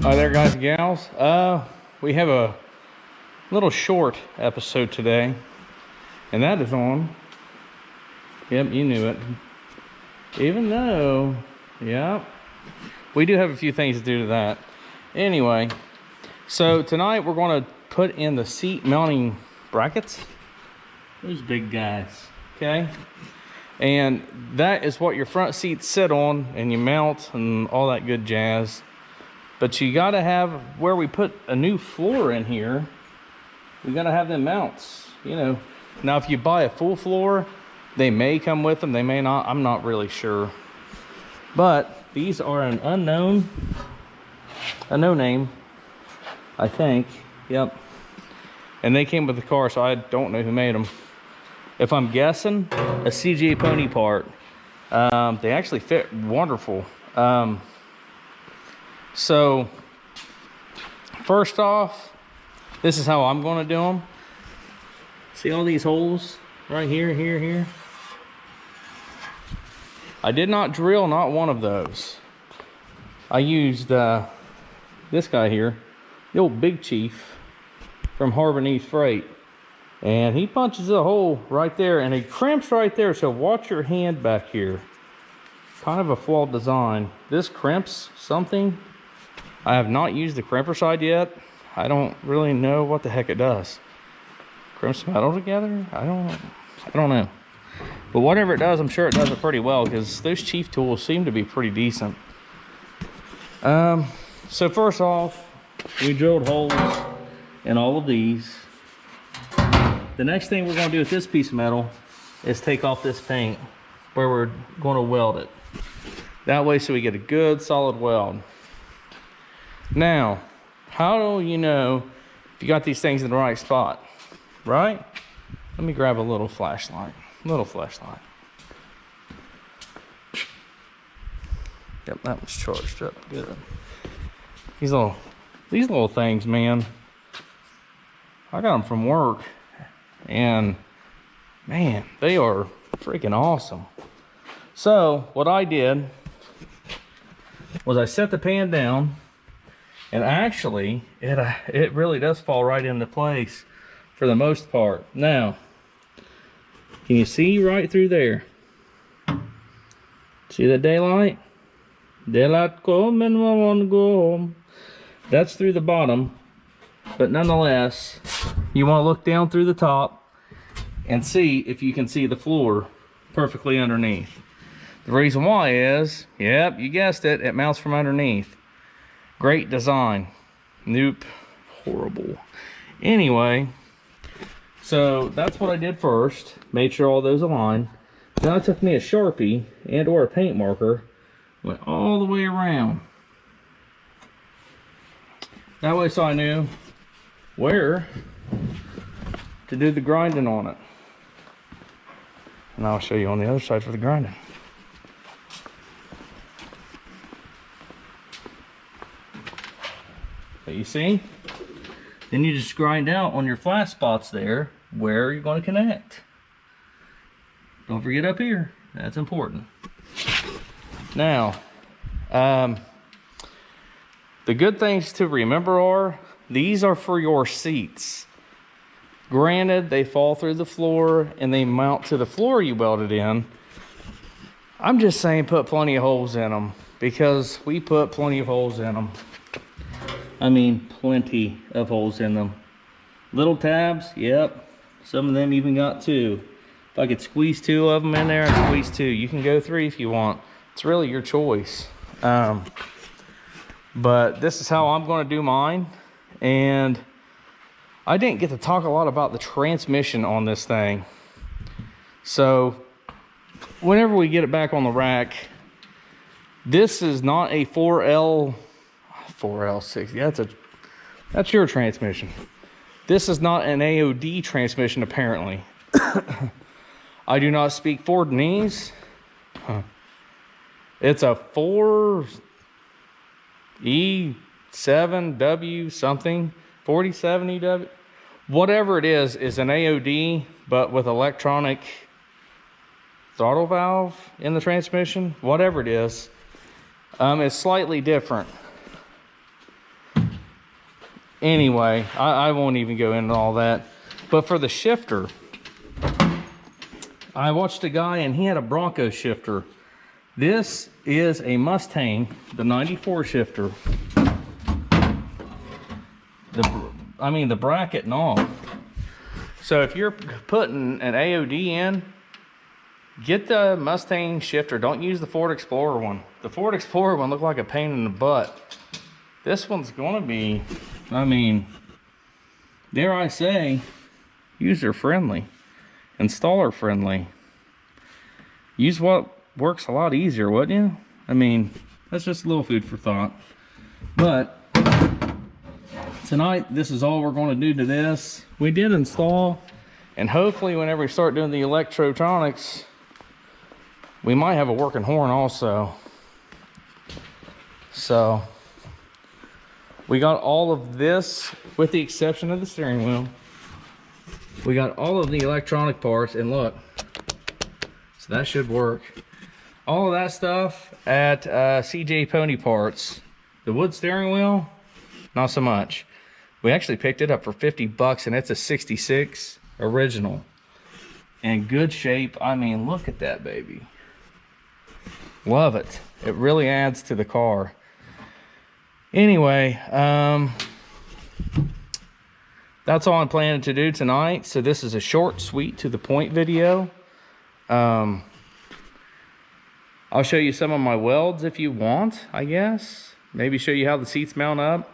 Hi there, guys and gals. We have a little short episode today, and that is on, yep, you knew it, even though, yep, we do have a few things to do to that. Anyway, so tonight we're going to put in the seat mounting brackets, those big guys, okay? And that is what your front seats sit on, and you mount and all that good jazz. But you gotta have, where we put a new floor in here, we gotta have them mounts, you know. Now if you buy a full floor, they may come with them, they may not, I'm not really sure. But these are an unknown, a no name, I think, yep. And they came with the car, so I don't know who made them. If I'm guessing, a CJ Pony part. They actually fit wonderful. So, first off, this is how I'm going to do them. See all these holes right here, here. I did not drill not one of those. I used this guy here, the old Big Chief from Harbor Freight. And he punches a hole right there, and he crimps right there, so watch your hand back here. Kind of a flawed design. This crimps something. I have not used the crimper side yet. I don't really know what the heck it does. Crimps metal together? I don't know. But whatever it does, I'm sure it does it pretty well, because those Chief tools seem to be pretty decent. So first off, we drilled holes in all of these. The next thing we're going to do with this piece of metal is take off this paint where we're going to weld it. That way so we get a good solid weld. Now, how do you know if you got these things in the right spot? Right? Let me grab a little flashlight. Yep, that was charged up good. These little things, man. I got them from work. And man, they are freaking awesome. So what I did was I set the pan down, and actually it really does fall right into place for the most part. Now, can you see right through there? See the daylight? Daylight come and I want to go home. That's through the bottom, but nonetheless, you want to look down through the top and see if you can see the floor perfectly underneath. The reason why is, yep, you guessed it, it mounts from underneath. Great design. Nope, horrible. Anyway, so that's what I did first. Made sure all those align. Then I took me a Sharpie and or a paint marker, went all the way around. That way so I knew where to do the grinding on it. And I'll show you on the other side for the grinding. But you see, then you just grind out on your flat spots there where you're going to connect. Don't forget up here, that's important. Now, the good things to remember are, these are for your seats. Granted, they fall through the floor and they mount to the floor you welded in. I'm just saying put plenty of holes in them, because we put plenty of holes in them. I mean, plenty of holes in them. Little tabs, yep. Some of them even got 2. If I could squeeze 2 of them in there, I'd squeeze 2. You can go 3 if you want. It's really your choice. But this is how I'm going to do mine. And I didn't get to talk a lot about the transmission on this thing. So whenever we get it back on the rack, this is not a 4L60. That's your transmission. This is not an AOD transmission, apparently. I do not speak Fordnese. It's a 4E7W something. 47EW, whatever it is an AOD, but with electronic throttle valve in the transmission, whatever it is. It's slightly different. Anyway, I won't even go into all that. But for the shifter, I watched a guy and he had a Bronco shifter. This is a Mustang, the 94 shifter. The bracket and all. So if you're putting an AOD in, get the Mustang shifter. Don't use the Ford Explorer one. The Ford Explorer one looked like a pain in the butt. This one's gonna be, dare I say, user friendly, installer friendly. Use what works a lot easier, wouldn't you? That's just a little food for thought. But tonight, this is all we're going to do to this. We did install, and hopefully whenever we start doing the electronics, we might have a working horn also. So we got all of this, with the exception of the steering wheel. We got all of the electronic parts, and look, so that should work. All of that stuff at CJ Pony Parts. The wood steering wheel, not so much. We actually picked it up for 50 bucks, and it's a 66 original. In good shape. Look at that baby. Love it. It really adds to the car. Anyway, that's all I'm planning to do tonight. So this is a short, sweet, to the point video. I'll show you some of my welds if you want, I guess. Maybe show you how the seats mount up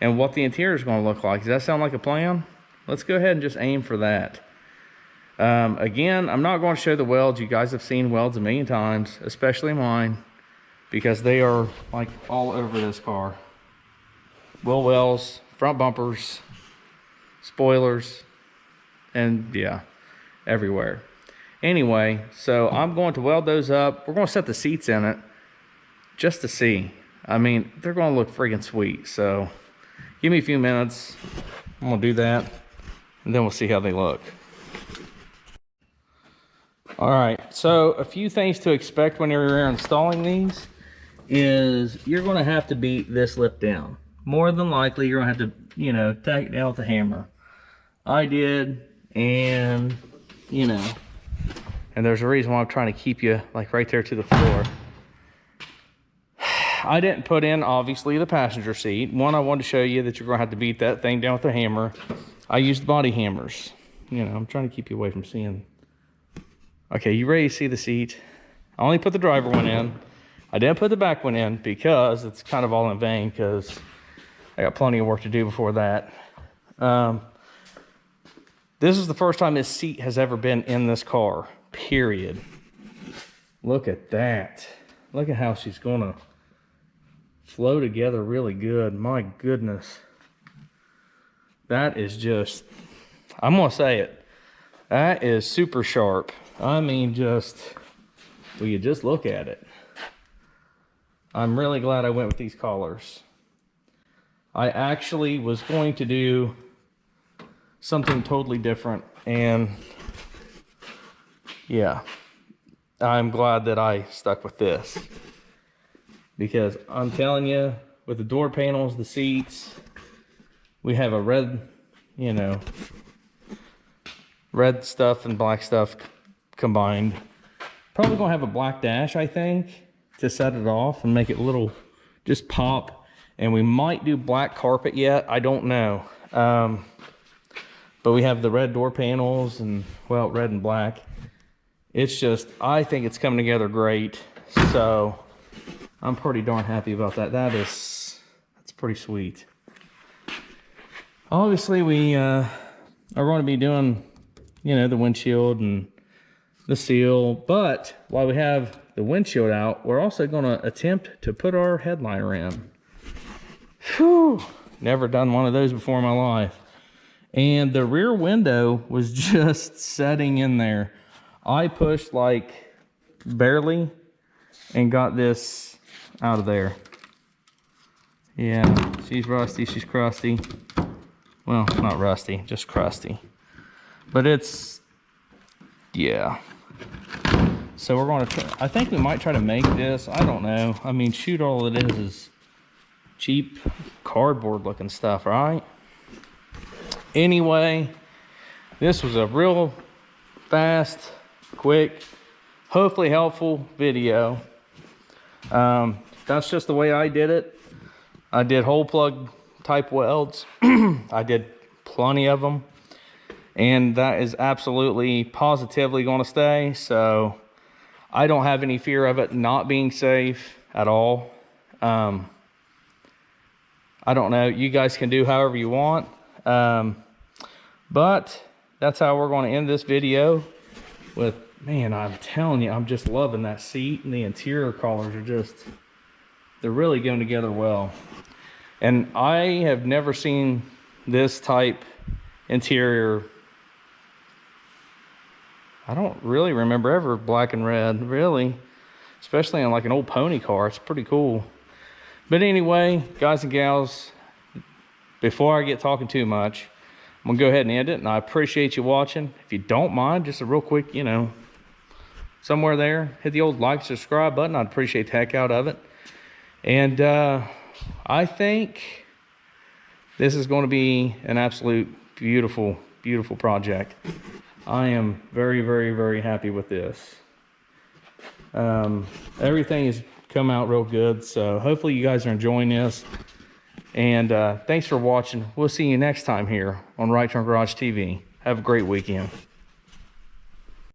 and what the interior is going to look like. Does that sound like a plan? Let's go ahead and just aim for that. Again, I'm not going to show the welds. You guys have seen welds a million times, especially mine, because they are like all over this car. Wheel wells, front bumpers, spoilers, and yeah, everywhere. Anyway, so I'm going to weld those up. We're going to set the seats in it just to see. They're going to look freaking sweet. So give me a few minutes. I'm going to do that, and then we'll see how they look. All right, so a few things to expect when you're installing these is you're going to have to beat this lip down. More than likely, you're going to have to, tack it down with a hammer. I did, and, and there's a reason why I'm trying to keep you like right there to the floor. I didn't put in, obviously, the passenger seat. One, I wanted to show you that you're going to have to beat that thing down with a hammer. I used body hammers. I'm trying to keep you away from seeing. Okay, you ready to see the seat? I only put the driver one in. I didn't put the back one in because it's kind of all in vain, because I got plenty of work to do before that. This is the first time this seat has ever been in this car, period. Look at that. Look at how she's gonna flow together really good. My goodness. That is just, I'm gonna say it, that is super sharp. Will you just look at it? I'm really glad I went with these collars. I actually was going to do something totally different, and yeah, I'm glad that I stuck with this, because I'm telling you, with the door panels, the seats, we have a red, red stuff and black stuff combined. Probably gonna have a black dash, I think, to set it off and make it a little just pop. And we might do black carpet yet, I don't know. But we have the red door panels, and well, red and black. It's just, I think it's coming together great. So I'm pretty darn happy about that. That's pretty sweet. Obviously we are going to be doing, the windshield and the seal, but while we have the windshield out, we're also going to attempt to put our headliner in. Whew, never done one of those before in my life. And the rear window was just setting in there. I pushed like barely and got this out of there. Yeah, she's rusty, she's crusty. Well, not rusty, just crusty. But it's, yeah. So we're going to try, I think we might try to make this, I don't know. Shoot, all it is cheap cardboard looking stuff, right? Anyway, this was a real fast, quick, hopefully helpful video. That's just the way I did it. I did hole plug type welds. I did plenty of them, and that is absolutely positively going to stay. So I don't have any fear of it not being safe at all. I don't know, you guys can do however you want, but that's how we're going to end this video with, man, I'm telling you, I'm just loving that seat, and the interior colors are just, they're really going together well. And I have never seen this type interior. I don't really remember ever black and red, really, especially on like an old pony car. It's pretty cool. But anyway, guys and gals, before I get talking too much, I'm gonna go ahead and end it, and I appreciate you watching. If you don't mind, just a real quick, you know, somewhere there, hit the old like, subscribe button. I'd appreciate the heck out of it. And I think this is going to be an absolute beautiful, beautiful project. I am very, very, very happy with this. Everything has come out real good, so hopefully you guys are enjoying this. And thanks for watching. We'll see you next time here on Right Turn Garage TV. Have a great weekend.